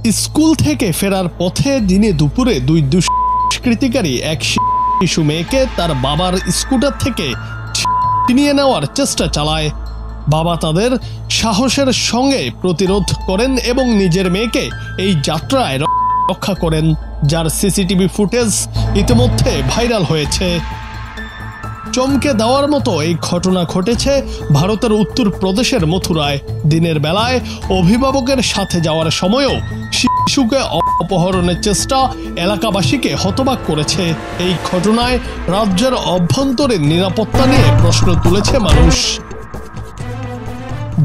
School থেকে ফেরার পথে দিনে দুপুরে দুই দুষ্কৃতিকারী এক শিশু মেয়েকে তার বাবার স্কুটার থেকে ছিনিয়ে নেওয়ার চেষ্টা চালায়। বাবা তাদের সাহসের সঙ্গে প্রতিরোধ করেন এবং নিজের মেয়েকে এই যাত্রায় রক্ষা করেন, যার সিসিটিভি ফুটেজ ইতিমধ্যে ভাইরাল হয়েছে। চমকে দেওয়ার মতো এই ঘটনা ঘটেছে ভারতের উত্তরপ্রদেশের মথুরায়। দিনের বেলায় অভিভাবকের সাথে যাওয়ার সময়ও শিশুকে অপহরণের চেষ্টা এলাকাবাসীকে হতবাক করেছে। এই ঘটনায় রাজ্যের অভ্যন্তরীণ নিরাপত্তা নিয়ে প্রশ্ন তুলেছে মানুষ।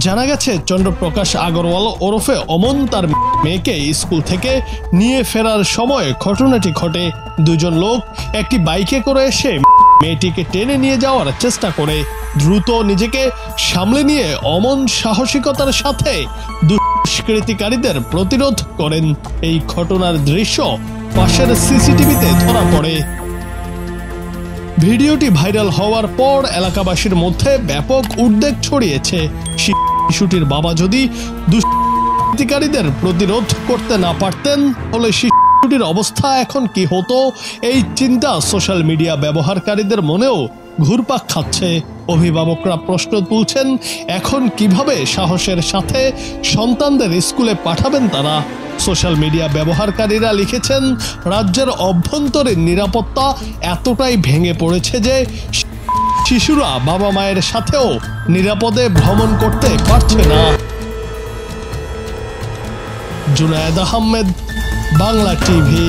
জানা গেছে, চন্দ্রপ্রকাশ আগরওয়াল ওরফে অমন তার মেয়েকে স্কুল থেকে নিয়ে ফেরার সময় ঘটনাটি ঘটে। দুজন লোক একটি বাইকে করে এসে মেয়েটিকে টেনে নিয়ে যাওয়ার চেষ্টা করে। দ্রুত নিজেকে সামলে নিয়ে অমন সাহসিকতার সাথে দুষ্কৃতিকারীদের প্রতিরোধ করেন। এই ঘটনার দৃশ্য পাশের সিসিটিভিতে ধরা পড়ে। ভিডিওটি ভাইরাল হওয়ার পর এলাকাবাসীর মধ্যে ব্যাপক উদ্বেগ ছড়িয়েছে। শিশুটির বাবা যদি দুষ্কৃতিকারীদের প্রতিরোধ করতে না পারতেন তাহলে শিশুটির অবস্থা এখন কি হতো, এই চিন্তা সোশ্যাল মিডিয়া ব্যবহারকারীদের মনেও ঘুরপাক খাচ্ছে। অভিভাবকরা প্রশ্ন তুলছেন, এখন কিভাবে সাহসের সাথে সন্তানদের স্কুলে পাঠাবেন তারা। সোশ্যাল মিডিয়া ব্যবহারকারীরা লিখেছেন, রাজ্যের অভ্যন্তরীণ নিরাপত্তা এতটাই ভেঙে পড়েছে যে শিশুরা বাবা মায়ের সাথেও নিরাপদে ভ্রমণ করতে পারছে না। জুনায়েদ আহমেদ, বাংলা টিভি।